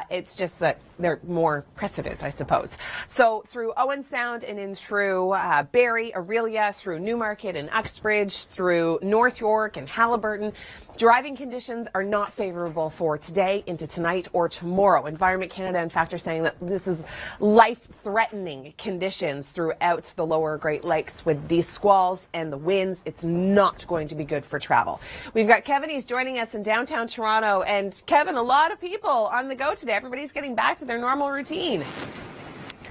It's just that they're more precedent, I suppose. So through Owen Sound and in through Barrie, Orillia, through Newmarket and Uxbridge, through North York and Haliburton, driving conditions are not favorable for today, into tonight, or tomorrow. Environment Canada, in fact, are saying that this is life-threatening conditions throughout the lower Great Lakes with these squalls and the winds. It's not going to be good for travel. We've got Kevin. He's joining us in downtown Toronto. And Kevin, a lot of people on the go today. Everybody's getting back to their normal routine.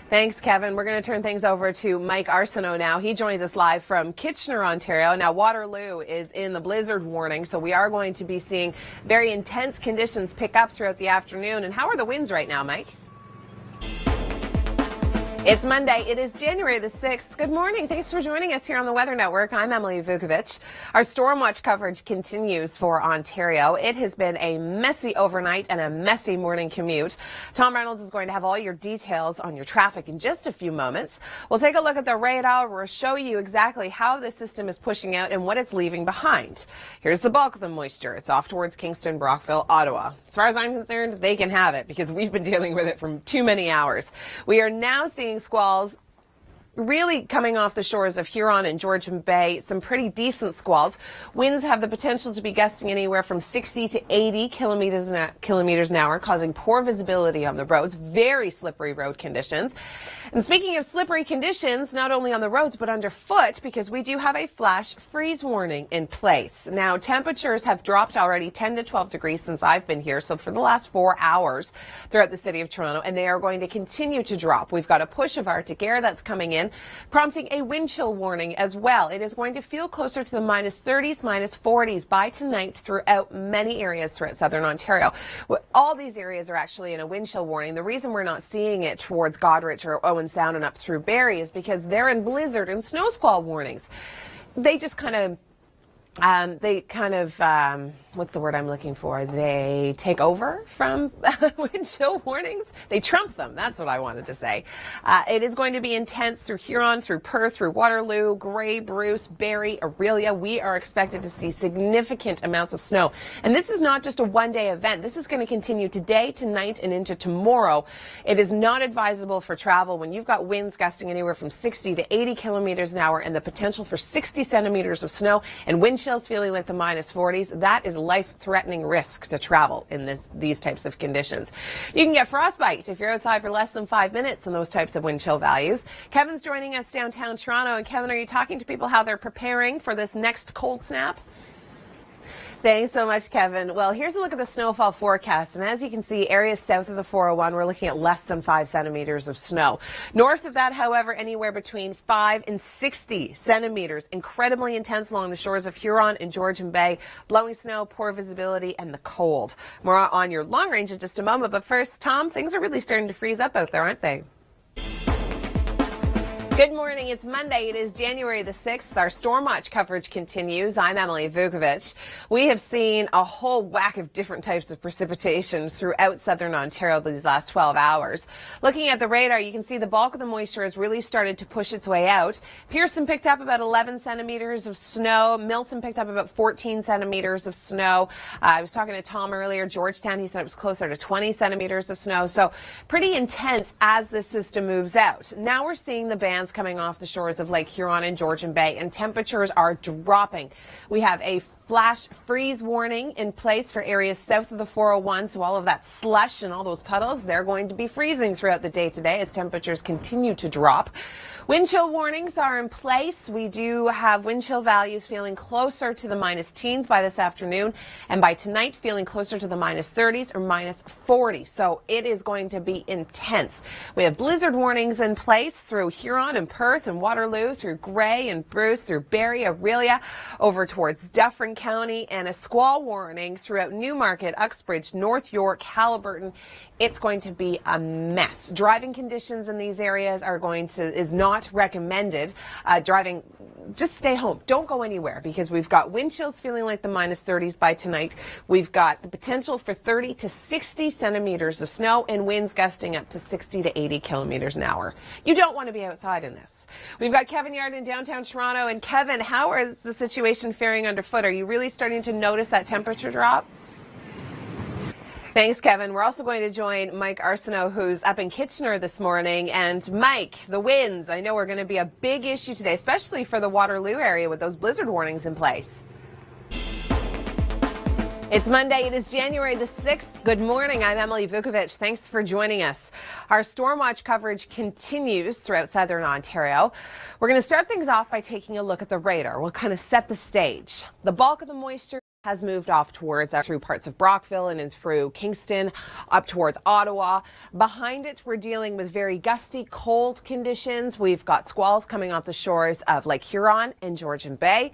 Thanks, Kevin. We're going to turn things over to Mike Arsenault now. He joins us live from Kitchener, Ontario. Now, Waterloo is in the blizzard warning, so we are going to be seeing very intense conditions pick up throughout the afternoon. And how are the winds right now, Mike? It's Monday. It is January the 6th. Good morning. Thanks for joining us here on the Weather Network. I'm Emily Vukovic. Our Storm Watch coverage continues for Ontario. It has been a messy overnight and a messy morning commute. Tom Reynolds is going to have all your details on your traffic in just a few moments. We'll take a look at the radar. We'll show you exactly how the system is pushing out and what it's leaving behind. Here's the bulk of the moisture. It's off towards Kingston, Brockville, Ottawa. As far as I'm concerned, they can have it because we've been dealing with it for too many hours. We are now seeing squalls really coming off the shores of Huron and Georgian Bay, some pretty decent squalls. Winds have the potential to be gusting anywhere from 60 to 80 kilometers an hour, causing poor visibility on the roads, very slippery road conditions. And speaking of slippery conditions, not only on the roads but underfoot, because we do have a flash freeze warning in place. Now, temperatures have dropped already 10 to 12 degrees since I've been here, so for the last 4 hours throughout the city of Toronto, and they are going to continue to drop. We've got a push of Arctic air that's coming in, prompting a wind chill warning as well. It is going to feel closer to the -30s, -40s by tonight throughout many areas throughout southern Ontario. All these areas are actually in a wind chill warning. The reason we're not seeing it towards Goderich or Owen Sound and up through Barrie is because they're in blizzard and snow squall warnings. They just kind of what's the word I'm looking for? They take over from wind chill warnings. They trump them. That's what I wanted to say. It is going to be intense through Huron, through Perth, through Waterloo, Grey, Bruce, Barrie, Orillia. We are expected to see significant amounts of snow. And this is not just a one-day event. This is going to continue today, tonight, and into tomorrow. It is not advisable for travel when you've got winds gusting anywhere from 60 to 80 kilometers an hour and the potential for 60 centimeters of snow and wind chills feeling like the -40s. That is life-threatening risk to travel in these types of conditions. You can get frostbite if you're outside for less than 5 minutes in those types of wind chill values. Kevin's joining us downtown Toronto. And Kevin, are you talking to people how they're preparing for this next cold snap? Thanks so much, Kevin. Well, here's a look at the snowfall forecast. And as you can see, areas south of the 401, we're looking at less than 5 centimeters of snow. North of that, however, anywhere between 5 and 60 centimeters. Incredibly intense along the shores of Huron and Georgian Bay. Blowing snow, poor visibility, and the cold. More on your long range in just a moment. But first, Tom, things are really starting to freeze up out there, aren't they? Good morning. It's Monday. It is January the 6th. Our Storm Watch coverage continues. I'm Emily Vukovic. We have seen a whole whack of different types of precipitation throughout southern Ontario these last 12 hours. Looking at the radar, you can see the bulk of the moisture has really started to push its way out. Pearson picked up about 11 centimeters of snow. Milton picked up about 14 centimeters of snow. I was talking to Tom earlier. Georgetown, he said it was closer to 20 centimeters of snow. So pretty intense as the system moves out. Now we're seeing the bands coming off the shores of Lake Huron and Georgian Bay, and temperatures are dropping. We have a flash freeze warning in place for areas south of the 401, so all of that slush and all those puddles, they're going to be freezing throughout the day today as temperatures continue to drop. Wind chill warnings are in place. We do have wind chill values feeling closer to the -teens by this afternoon, and by tonight feeling closer to the -30s or -40. So it is going to be intense. We have blizzard warnings in place through Huron and Perth and Waterloo, through Grey and Bruce, through Barrie, Aurelia, over towards Dufferin County, and a squall warning throughout Newmarket, Uxbridge, North York, Haliburton. It's going to be a mess. Driving conditions in these areas is not recommended. Driving, just stay home. Don't go anywhere because we've got wind chills feeling like the -30s by tonight. We've got the potential for 30 to 60 centimeters of snow and winds gusting up to 60 to 80 kilometers an hour. You don't want to be outside in this. We've got Kevin Yard in downtown Toronto. And Kevin, how is the situation faring underfoot? Are you really starting to notice that temperature drop? Thanks, Kevin. We're also going to join Mike Arsenault, who's up in Kitchener this morning. And Mike, the winds, I know are going to be a big issue today, especially for the Waterloo area with those blizzard warnings in place. It's Monday. It is January the 6th. Good morning. I'm Emily Vukovic. Thanks for joining us. Our Storm Watch coverage continues throughout southern Ontario. We're going to start things off by taking a look at the radar. We'll kind of set the stage. The bulk of the moisture has moved off towards through parts of Brockville and through Kingston, up towards Ottawa. Behind it, we're dealing with very gusty, cold conditions. We've got squalls coming off the shores of Lake Huron and Georgian Bay.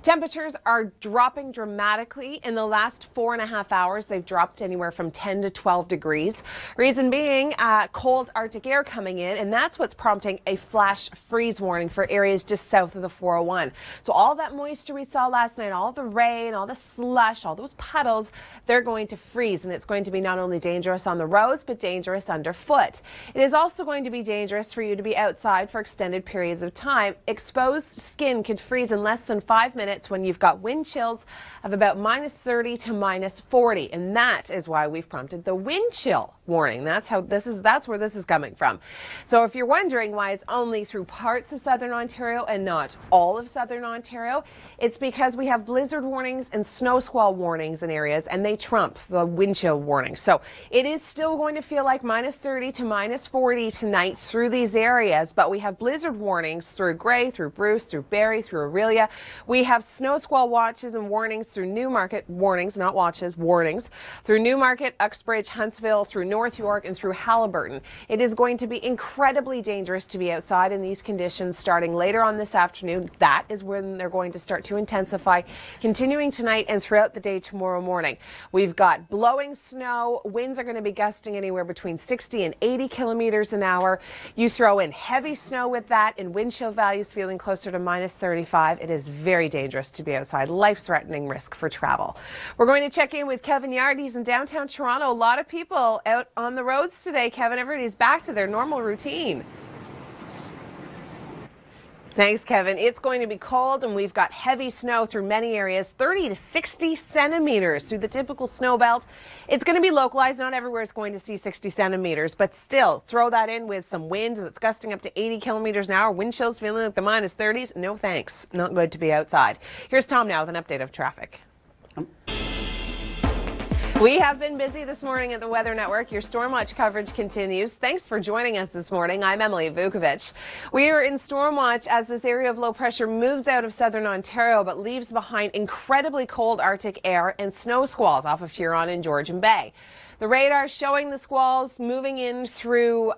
Temperatures are dropping dramatically. In the last 4.5 hours, they've dropped anywhere from 10 to 12 degrees. Reason being, cold Arctic air coming in, and that's what's prompting a flash freeze warning for areas just south of the 401. So all that moisture we saw last night, all the rain, all the slush, all those puddles, they're going to freeze, and it's going to be not only dangerous on the roads, but dangerous underfoot. It is also going to be dangerous for you to be outside for extended periods of time. Exposed skin could freeze in less than 5 minutes when you've got wind chills of about -30 to -40, and that is why we've prompted the wind chill warning. That's where this is coming from. So if you're wondering why it's only through parts of southern Ontario and not all of southern Ontario, it's because we have blizzard warnings and snow squall warnings in areas, and they trump the wind chill warning. So it is still going to feel like -30 to -40 tonight through these areas, but we have blizzard warnings through Grey, through Bruce, through Barrie, through Aurelia. We have snow squall watches and warnings through Newmarket, warnings, not watches, warnings, through Newmarket, Uxbridge, Huntsville, through North York, and through Haliburton. It is going to be incredibly dangerous to be outside in these conditions starting later on this afternoon. That is when they're going to start to intensify, continuing tonight and throughout the day tomorrow morning. We've got blowing snow. Winds are going to be gusting anywhere between 60 and 80 kilometers an hour. You throw in heavy snow with that and wind chill values feeling closer to -35. It is very dangerous to be outside. Life-threatening risk for travel. We're going to check in with Kevin Yard. He's in downtown Toronto. A lot of people out on the roads today. Kevin, everybody's back to their normal routine. Thanks, Kevin. It's going to be cold, and we've got heavy snow through many areas, 30 to 60 centimeters through the typical snow belt. It's going to be localized. Not everywhere is going to see 60 centimeters, but still throw that in with some wind that's gusting up to 80 kilometers an hour. Wind chills feeling like the minus 30s. No thanks. Not good to be outside. Here's Tom now with an update of traffic. We have been busy this morning at the Weather Network. Your Storm Watch coverage continues. Thanks for joining us this morning. I'm Emily Vukovic. We are in Storm Watch as this area of low pressure moves out of southern Ontario but leaves behind incredibly cold Arctic air and snow squalls off of Huron and Georgian Bay. The radar showing the squalls moving in through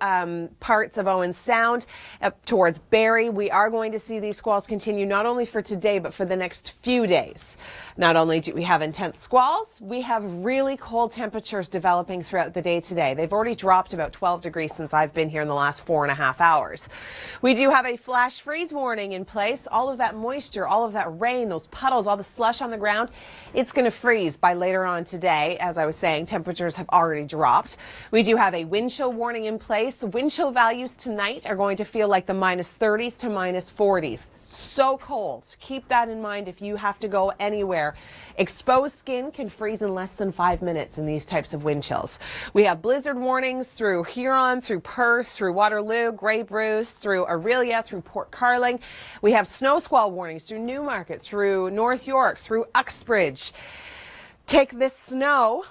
parts of Owen Sound up towards Barrie. We are going to see these squalls continue not only for today but for the next few days. Not only do we have intense squalls, we have really cold temperatures developing throughout the day today. They've already dropped about 12 degrees since I've been here in the last 4.5 hours. We do have a flash freeze warning in place. All of that moisture, all of that rain, those puddles, all the slush on the ground, it's going to freeze by later on today. As I was saying, temperatures have already dropped. We do have a wind chill warning in place. The wind chill values tonight are going to feel like the minus 30s to minus 40s. So cold. Keep that in mind if you have to go anywhere. Exposed skin can freeze in less than 5 minutes in these types of wind chills. We have blizzard warnings through Huron, through Perth, through Waterloo, Grey Bruce, through Aurelia, through Port Carling. We have snow squall warnings through Newmarket, through North York, through Uxbridge. Take this snow,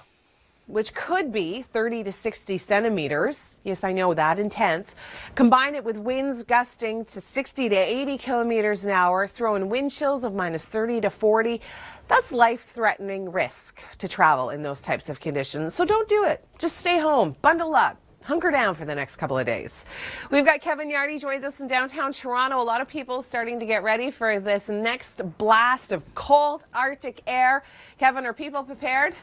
which could be 30 to 60 centimeters. Yes, I know that, intense. Combine it with winds gusting to 60 to 80 kilometers an hour, throw in wind chills of minus 30 to 40. That's life-threatening risk to travel in those types of conditions. So don't do it. Just stay home, bundle up, hunker down for the next couple of days. We've got Kevin Yardy joins us in downtown Toronto. A lot of people starting to get ready for this next blast of cold Arctic air. Kevin, are people prepared?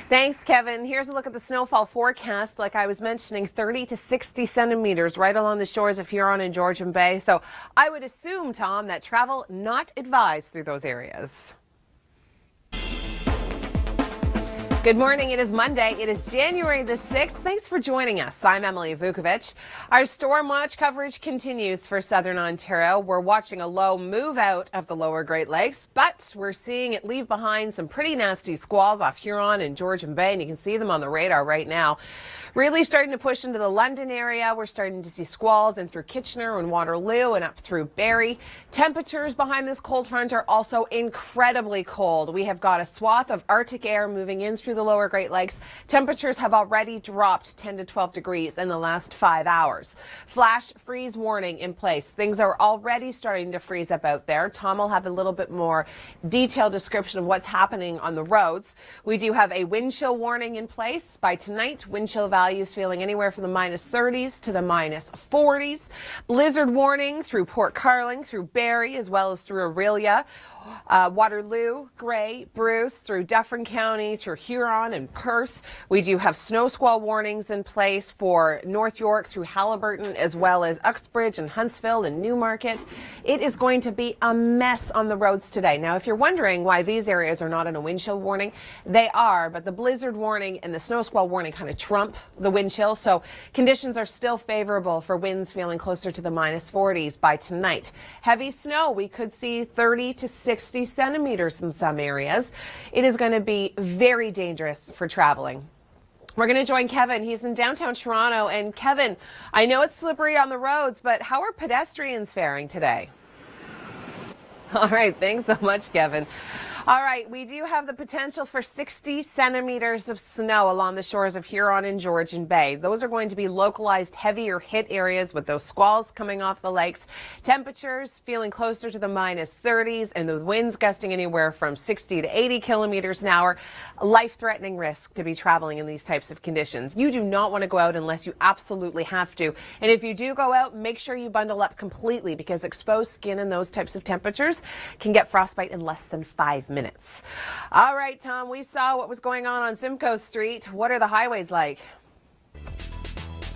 Thanks, Kevin. Here's a look at the snowfall forecast. Like I was mentioning, 30 to 60 centimeters right along the shores of Huron and Georgian Bay. So I would assume, Tom, that travel not advised through those areas. Good morning. It is Monday. It is January the 6th. Thanks for joining us. I'm Emily Vukovic. Our Storm Watch coverage continues for southern Ontario. We're watching a low move out of the lower Great Lakes, but we're seeing it leave behind some pretty nasty squalls off Huron and Georgian Bay, and you can see them on the radar right now. Really starting to push into the London area. We're starting to see squalls in through Kitchener and Waterloo and up through Barrie. Temperatures behind this cold front are also incredibly cold. We have got a swath of Arctic air moving in through the lower Great Lakes. Temperatures have already dropped 10 to 12 degrees in the last 5 hours. Flash freeze warning in place. Things are already starting to freeze up out there. Tom will have a little bit more detailed description of what's happening on the roads. We do have a wind chill warning in place. By tonight, wind chill values feeling anywhere from the minus 30s to the minus 40s. Blizzard warning through Port Carling, through Barrie, as well as through Aurelia. Waterloo, Grey, Bruce, through Dufferin County, through Huron and Perth. We do have snow squall warnings in place for North York through Haliburton, as well as Uxbridge and Huntsville and Newmarket. It is going to be a mess on the roads today. Now, if you're wondering why these areas are not in a wind chill warning, they are, but the blizzard warning and the snow squall warning kind of trump the wind chill, so conditions are still favorable for winds feeling closer to the minus 40s by tonight. Heavy snow, we could see 30 to 60 centimeters in some areas. It is going to be very dangerous for traveling. We're going to join Kevin. He's in downtown Toronto. And Kevin, I know it's slippery on the roads, but how are pedestrians faring today? All right. Thanks so much, Kevin. All right, we do have the potential for 60 centimeters of snow along the shores of Huron and Georgian Bay. Those are going to be localized heavier hit areas with those squalls coming off the lakes. Temperatures feeling closer to the minus 30s and the winds gusting anywhere from 60 to 80 kilometers an hour. Life-threatening risk to be traveling in these types of conditions. You do not want to go out unless you absolutely have to. And if you do go out, make sure you bundle up completely because exposed skin in those types of temperatures can get frostbite in less than 5 minutes. All right, Tom, we saw what was going on Simcoe Street. What are the highways like?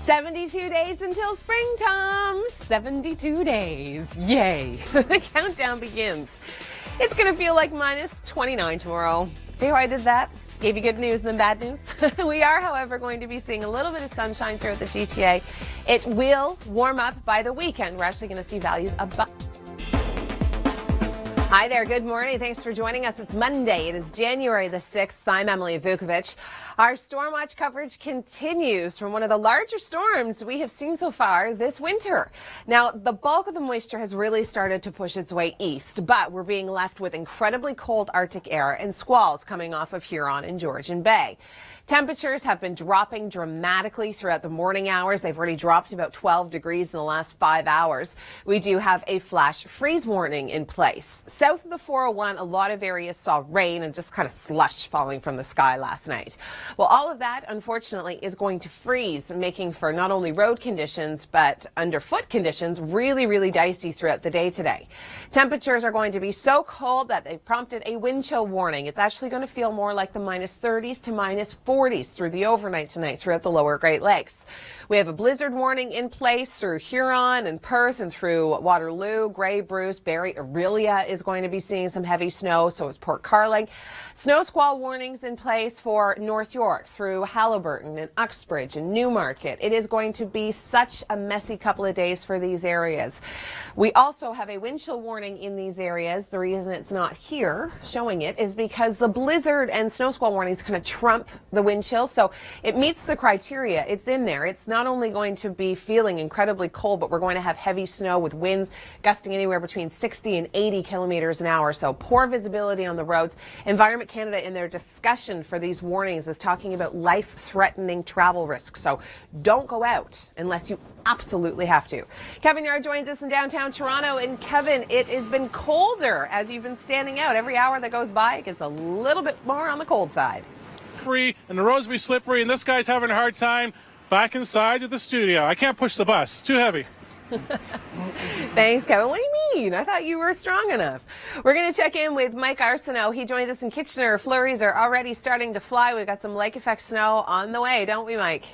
72 days until spring, Tom. 72 days. Yay. The countdown begins. It's going to feel like minus 29 tomorrow. See how I did that? Gave you good news and then bad news. We are, however, going to be seeing a little bit of sunshine throughout the GTA. It will warm up by the weekend. We're actually going to see values above. Hi there, good morning. Thanks for joining us. It's Monday. It is January the 6th. I'm Emily Vukovic. Our Storm Watch coverage continues from one of the larger storms we have seen so far this winter. Now, the bulk of the moisture has really started to push its way east, but we're being left with incredibly cold Arctic air and squalls coming off of Huron and Georgian Bay. Temperatures have been dropping dramatically throughout the morning hours. They've already dropped about 12 degrees in the last 5 hours. We do have a flash freeze warning in place. South of the 401, a lot of areas saw rain and just kind of slush falling from the sky last night. Well, all of that, unfortunately, is going to freeze, making for not only road conditions, but underfoot conditions really, really dicey throughout the day today. Temperatures are going to be so cold that they've prompted a wind chill warning. It's actually going to feel more like the minus 30s to minus 40s through the overnight tonight throughout the lower Great Lakes. We have a blizzard warning in place through Huron and Perth and through Waterloo, Grey, Bruce, Barrie, Orillia is going to be seeing some heavy snow, so is Port Carling. Snow squall warnings in place for North York through Haliburton and Uxbridge and Newmarket. It is going to be such a messy couple of days for these areas. We also have a wind chill warning in these areas. The reason it's not here showing it is because the blizzard and snow squall warnings kind of trump the wind chill, so it meets the criteria. It's in there. It's not only going to be feeling incredibly cold, but we're going to have heavy snow with winds gusting anywhere between 60 and 80 kilometers an hour, so poor visibility on the roads. Environment Canada, in their discussion for these warnings, is talking about life-threatening travel risks, so don't go out unless you absolutely have to. Kevin Yard joins us in downtown Toronto, and Kevin, it has been colder as you've been standing out. Every hour that goes by, it gets a little bit more on the cold side. And the roads be slippery, and this guy's having a hard time back inside of the studio. I can't push the bus. It's too heavy. Thanks, Kevin. What do you mean? I thought you were strong enough. We're going to check in with Mike Arsenault. He joins us in Kitchener. Flurries are already starting to fly. We've got some lake effect snow on the way, don't we, Mike?